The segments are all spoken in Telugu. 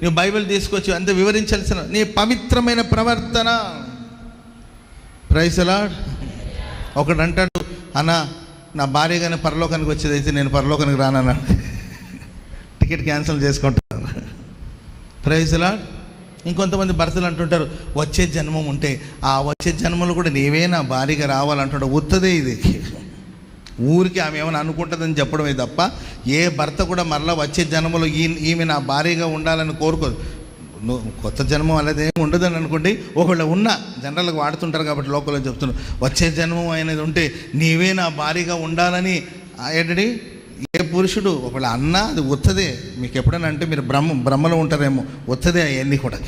నువ్వు బైబిల్ తీసుకొచ్చి అంత వివరించాల్సిన నీ పవిత్రమైన ప్రవర్తన. Praise the Lord. ఒకడు అంటాడు, అన్న నా భార్య కానీ పరలోకానికి వచ్చేదైతే నేను పరలోకానికి రానన్నాడు, టికెట్ క్యాన్సిల్ చేసుకుంటున్నాను. Praise the Lord. ఇంకొంతమంది భర్తలు అంటుంటారు, వచ్చే జన్మం ఉంటే ఆ వచ్చే జన్మలో కూడా నీవే నా భార్యగా రావాలంటాడు. ఉత్తదే ఇది. ఊరికి ఆమె ఏమైనా అనుకుంటుందని చెప్పడమే తప్ప ఏ భర్త కూడా మరలా వచ్చే జన్మలో ఈమె నా భార్యగా ఉండాలని కోరుకోదు. కొత్త జన్మం అనేది ఏమి ఉండదని అనుకోండి. ఒకవేళ ఉన్నా జనరల్గా వాడుతుంటారు కాబట్టి లోకల్లో చెప్తున్నారు, వచ్చే జన్మం అనేది ఉంటే నీవే నా భార్యగా ఉండాలని ఏంటండి ఏ పురుషుడు ఒకవేళ అన్నా అది ఉత్తదే. మీకు ఎప్పుడైనా అంటే మీరు బ్రహ్మలో ఉంటారేమో, ఉత్తదే అవన్నీ కూడా.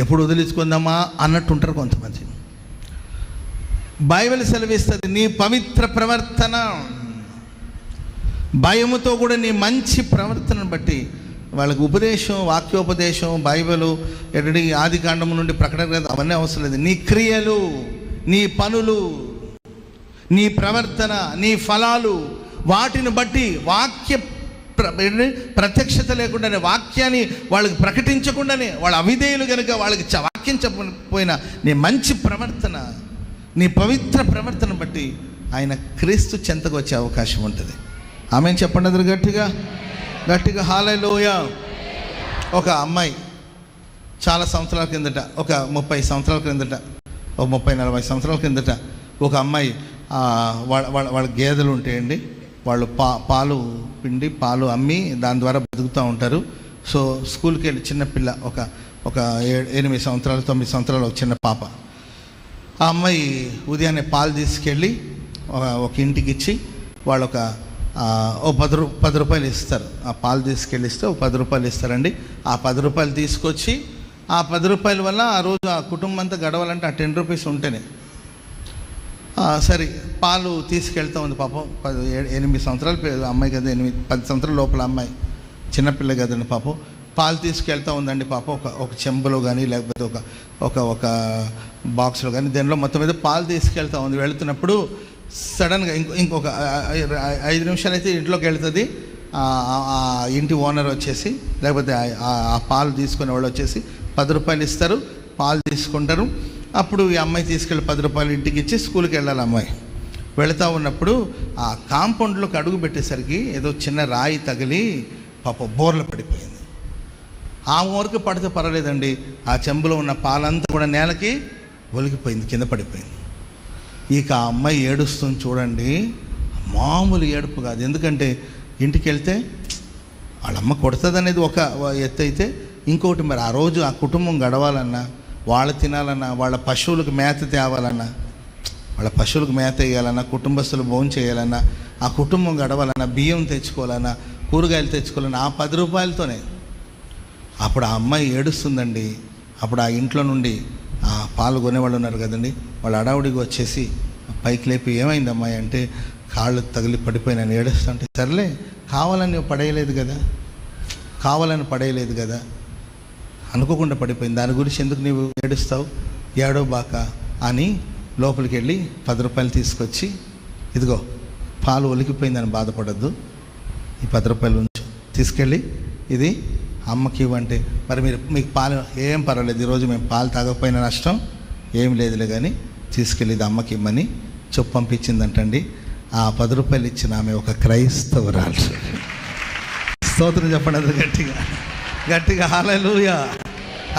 ఎప్పుడు వదిలించుకుందామా అన్నట్టు ఉంటారు కొంతమంది. బైబిల్ సెలవిస్తుంది నీ పవిత్ర ప్రవర్తన, భయముతో కూడా నీ మంచి ప్రవర్తనను బట్టి వాళ్ళకి ఉపదేశం, వాక్యోపదేశం, బైబిలు ఎక్కడి ఆది కాండం నుండి ప్రకటన గ్రంథం అవన్నీ అవసరం లేదు. నీ క్రియలు, నీ పనులు, నీ ప్రవర్తన, నీ ఫలాలు, వాటిని బట్టి వాక్య ప్రత్యక్షత లేకుండానే, వాక్యాన్ని వాళ్ళకి ప్రకటించకుండానే వాళ్ళ అవిధేయులు కనుక వాళ్ళకి వాక్యం చెప్పకపోయినా నీ మంచి ప్రవర్తన, నీ పవిత్ర ప్రవర్తన బట్టి ఆయన క్రీస్తు చెంతకు వచ్చే అవకాశం ఉంటుంది. ఆమెను చెప్పండి అందరు గట్టిగా గట్టిగా హల్లెలూయా. ఒక అమ్మాయి చాలా సంవత్సరాల కిందట, ఒక 30 సంవత్సరాల కిందట, ఒక 30-40 సంవత్సరాల కిందట ఒక అమ్మాయి వాళ్ళ గేదెలు ఉంటాయండి, వాళ్ళు పాలు పిండి పాలు అమ్మి దాని ద్వారా బతుకుతూ ఉంటారు. సో స్కూల్కి వెళ్ళి చిన్నపిల్ల, ఒక 8 సంవత్సరాలు 9 సంవత్సరాలు ఒక చిన్న పాప. ఆ అమ్మాయి ఉదయాన్నే పాలు తీసుకెళ్ళి ఒక ఇంటికి ఇచ్చి వాళ్ళు ఒక 10 రూపాయలు ఇస్తారు. ఆ పాలు తీసుకెళ్ళి ఇస్తే ఒక 10 రూపాయలు ఇస్తారండి. ఆ 10 రూపాయలు తీసుకొచ్చి ఆ 10 రూపాయల వల్ల ఆ రోజు ఆ కుటుంబం అంతా గడవాలంటే ఆ 10 రూపీస్ ఉంటేనే సరే. పాలు తీసుకెళ్తా ఉంది పాపం. 8 సంవత్సరాలు అమ్మాయి కదా, 10 సంవత్సరాల లోపల అమ్మాయి, చిన్నపిల్ల కదండి పాపం. పాలు తీసుకెళ్తా ఉందండి పాపం. ఒక చెంబులో కానీ లేకపోతే ఒక బాక్స్లో కానీ దేనిలో మొత్తం మీద పాలు తీసుకెళ్తా ఉంది. వెళుతున్నప్పుడు సడన్గా ఇంకొక 5 నిమిషాలు అయితే ఇంట్లోకి వెళ్తుంది. ఆ ఇంటి ఓనర్ వచ్చేసి లేకపోతే ఆ పాలు తీసుకునే వాళ్ళు వచ్చేసి 10 రూపాయలు ఇస్తారు, పాలు తీసుకుంటారు. అప్పుడు ఈ అమ్మాయి తీసుకెళ్ళి 10 రూపాయలు ఇంటికి ఇచ్చి స్కూల్కి వెళ్ళాలి. అమ్మాయి వెళుతూ ఉన్నప్పుడు ఆ కాంపౌండ్లోకి అడుగు పెట్టేసరికి ఏదో చిన్న రాయి తగిలి పాప బోర్ల పడిపోయింది. ఆ వరకు పడితే పర్వాలేదండి, ఆ చెంబులో ఉన్న పాలంతా కూడా నేలకి ఒలిగిపోయింది, కింద పడిపోయింది. ఇక ఆ అమ్మాయి ఏడుస్తుంది చూడండి, మామూలు ఏడుపు కాదు. ఎందుకంటే ఇంటికి వెళ్తే వాళ్ళమ్మ కొడుతుంది అనేది ఒక ఎత్తు అయితే, ఇంకొకటి మరి ఆ రోజు ఆ కుటుంబం గడవాలన్నా, వాళ్ళు తినాలన్నా, వాళ్ళ పశువులకు మేత తేవాలన్నా, వాళ్ళ పశువులకు మేత వేయాలన్నా, కుటుంబస్తులు భోజనం చేయాలన్నా, ఆ కుటుంబం గడవాలన్నా, బియ్యం తెచ్చుకోవాలన్నా, కూరగాయలు తెచ్చుకోవాలన్నా ఆ 10 రూపాయలతోనే. అప్పుడు ఆ అమ్మాయి ఏడుస్తుందండి. అప్పుడు ఆ ఇంట్లో నుండి ఆ పాలు కొనేవాళ్ళు ఉన్నారు కదండి, వాళ్ళు అడావుడికి వచ్చేసి పైకి లేపి ఏమైంది అమ్మాయి అంటే, కాళ్ళు తగిలి పడిపోయినాను ఏడుస్తుంటే, సర్లే కావాలని పడేయలేదు కదా, కావాలని పడేయలేదు కదా, అనుకోకుండా పడిపోయింది, దాని గురించి ఎందుకు నీవు ఏడుస్తావు, ఏడో బాక అని లోపలికి వెళ్ళి 10 రూపాయలు తీసుకొచ్చి, ఇదిగో పాలు ఒలికిపోయిందని బాధపడద్దు, ఈ 10 రూపాయలు ఉంచు, తీసుకెళ్ళి ఇది అమ్మకి ఇవ్వంటే, మరి మీకు పాలు ఏం పర్వాలేదు, ఈరోజు మేము పాలు తాగకపోయిన నష్టం ఏం లేదులే కానీ తీసుకెళ్ళి ఇది అమ్మకి ఇమ్మని చెప్పు పంపించిందంటండి. ఆ 10 రూపాయలు ఇచ్చిన ఆమె ఒక క్రైస్తవురాలు. స్తోత్రం చెప్పండి అది గట్టిగా గట్టిగా హల్లెలూయా.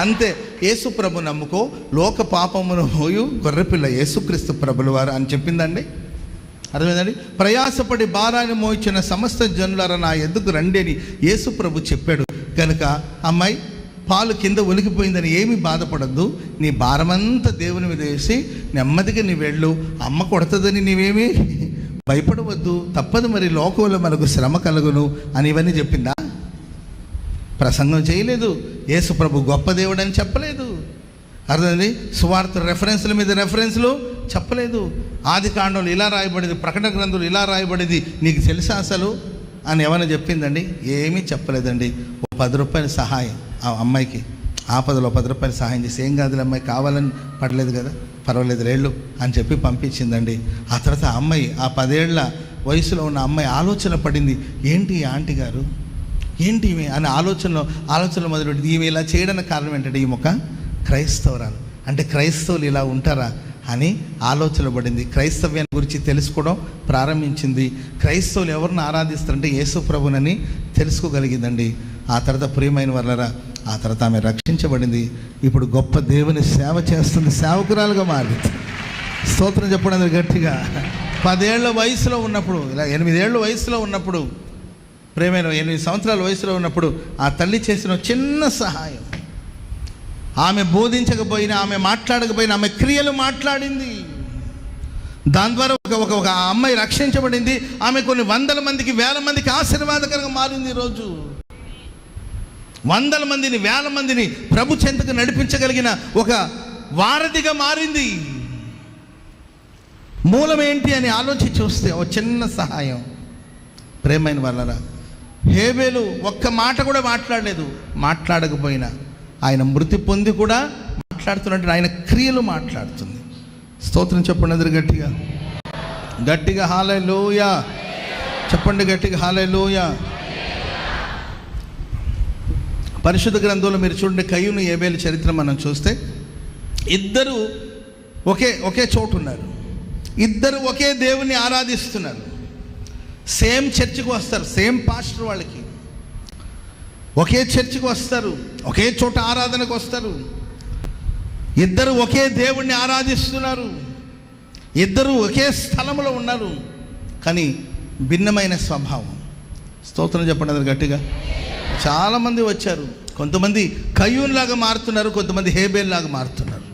అంతే. యేసు ప్రభు నమ్ముకో, లోక పాపమును మోయు గొర్రెపిల్ల యేసుక్రీస్తు ప్రభుల వారు అని చెప్పిందండి. అర్థమైందండి. ప్రయాసపడి భారాన్ని మోయించిన సమస్త జనులారా నా ఎద్దుకు రండి అని యేసు ప్రభు చెప్పాడు. కనుక అమ్మాయి పాలు కింద ఒలికిపోయిందని ఏమీ బాధపడద్దు, నీ భారమంతా దేవుని మీద వేసి నెమ్మదిగా నీ వెళ్ళు, అమ్మ కొడుతుందని నీవేమీ భయపడవద్దు, తప్పదు మరి లోకంలో మనకు శ్రమ కలుగును అని ఇవన్నీ చెప్పిందా? ప్రసంగం చేయలేదు. యేసు ప్రభు గొప్ప దేవుడు అని చెప్పలేదు. అర్థమైంది. సువార్త రెఫరెన్స్ల మీద రెఫరెన్స్లు చెప్పలేదు. ఆది కాండంలో ఇలా రాయబడింది, ప్రకటన గ్రంథంలో ఇలా రాయబడింది, నీకు తెలుసా అసలు అని ఏమైనా చెప్పిందండి? ఏమీ చెప్పలేదండి. 10 రూపాయల సహాయం ఆ అమ్మాయికి, ఆపదలో 10 రూపాయలు సహాయం చేసి, ఏం కాదులే అమ్మాయి కావాలని పడలేదు కదా, పర్వాలేదు రేళ్ళు అని చెప్పి పంపించిందండి. ఆ తర్వాత ఆ అమ్మాయి, ఆ 10 ఏళ్ల వయసులో ఉన్న అమ్మాయి ఆలోచన పడింది, ఏంటి ఆంటీ గారు ఏంటి ఈమె అనే ఆలోచనలు మొదలుపెట్టి ఈమె ఇలా చేయడానికి కారణం ఏంటంటే ఈమె ఒక క్రైస్తవురాలు, అంటే క్రైస్తవులు ఇలా ఉంటారా అని ఆలోచన పడింది. క్రైస్తవ్యాన్ని గురించి తెలుసుకోవడం ప్రారంభించింది. క్రైస్తవులు ఎవరిని ఆరాధిస్తారంటే యేసు ప్రభునని తెలుసుకోగలిగిందండి. ఆ తర్వాత ప్రియమైన వాళ్ళరా, ఆ తర్వాత ఆమె రక్షించబడింది. ఇప్పుడు గొప్ప దేవుని సేవ చేస్తుంది, సేవకురాలుగా మారింది. స్తోత్రం చెప్పడం గట్టిగా. 10 ఏళ్ల వయసులో ఉన్నప్పుడు, ఇలా 8 ఏళ్ళ వయసులో ఉన్నప్పుడు, ప్రేమైన 8 సంవత్సరాల వయసులో ఉన్నప్పుడు ఆ తల్లి చేసిన చిన్న సహాయం, ఆమె బోధించకపోయినా, ఆమె మాట్లాడకపోయినా, ఆమె క్రియలు మాట్లాడింది. దాని ద్వారా ఒక అమ్మాయి రక్షించబడింది. ఆమె కొన్ని 100 మందికి 1000 మందికి ఆశీర్వాదకరంగా మారింది. ఈరోజు 100 మందిని 1000 మందిని ప్రభు చెంతకు నడిపించగలిగిన ఒక వారధిగా మారింది. మూలం ఏంటి అని ఆలోచించి చూస్తే ఒక చిన్న సహాయం. ప్రేమైన వాళ్ళరా, హేబేలు ఒక్క మాట కూడా మాట్లాడలేదు. మాట్లాడకపోయినా ఆయన మృతి పొంది కూడా మాట్లాడుతున్నట్టు ఆయన క్రియలు మాట్లాడుతుంది. స్తోత్రం చెప్పండి గట్టిగా, గట్టిగా హల్లెలూయా చెప్పండి, గట్టిగా హల్లెలూయా. పరిశుద్ధ గ్రంథంలో మీరు చూడండి, కయ్యూను హేబేలు చరిత్ర మనం చూస్తే ఇద్దరు ఒకే చోటు ఉన్నారు. ఇద్దరు ఒకే దేవుని ఆరాధిస్తున్నారు. సేమ్ చర్చికి వస్తారు, సేమ్ పాస్టర్, వాళ్ళకి ఒకే చర్చికి వస్తారు, ఒకే చోట ఆరాధనకు వస్తారు. ఇద్దరు ఒకే దేవుణ్ణి ఆరాధిస్తున్నారు. ఇద్దరు ఒకే స్థలంలో ఉన్నారు, కానీ భిన్నమైన స్వభావం. స్తోత్రం చెప్పండి అది గట్టిగా. చాలామంది వచ్చారు. కొంతమంది కయ్యూన్లాగా మారుతున్నారు, కొంతమంది హేబేల్ లాగా మారుతున్నారు.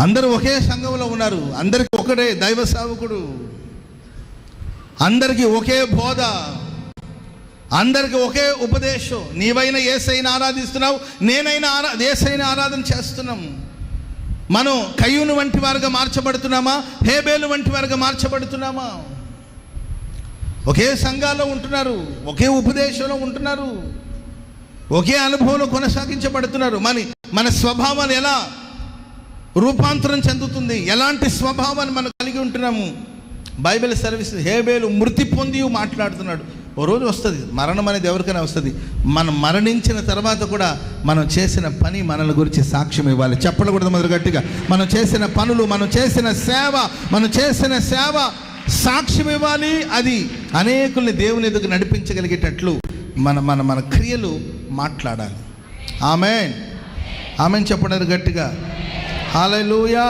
అందరూ ఒకే సంఘంలో ఉన్నారు. అందరికీ ఒకటే దైవ సేవకుడు, అందరికీ ఒకే బోధ, అందరికీ ఒకే ఉపదేశం. నీవైనా యేసయ్యను ఆరాధిస్తున్నావు, నేనైనా యేసయ్యను ఆరాధన చేస్తున్నాం. మనం కయ్యూను వంటి వారుగా మార్చబడుతున్నామా, హేబేలు వంటి వారుగా మార్చబడుతున్నామా? ఒకే సంఘాల్లో ఉంటున్నారు, ఒకే ఉపదేశంలో ఉంటున్నారు, ఒకే అనుభవంలో కొనసాగించబడుతున్నారు. మన స్వభావాలు ఎలా రూపాంతరం చెందుతుంది, ఎలాంటి స్వభావాన్ని మనం కలిగి ఉంటున్నాము? బైబిల్ సర్వీస్ హేబేలు మృతి పొంది మాట్లాడుతున్నాడు. ఓ రోజు వస్తుంది, మరణం అనేది ఎవరికైనా వస్తుంది. మనం మరణించిన తర్వాత కూడా మనం చేసిన పని మనల గురించి సాక్ష్యం ఇవ్వాలి. చెప్పకూడదు మొదలు గట్టిగా. మనం చేసిన పనులు, మనం చేసిన సేవ సాక్ష్యం ఇవ్వాలి. అది అనేకుల్ని దేవుని ఎదుగు నడిపించగలిగేటట్లు మన క్రియలు మాట్లాడాలి. ఆమేన్ ఆమేన్ చెప్పండి గట్టిగా. హల్లెలూయా.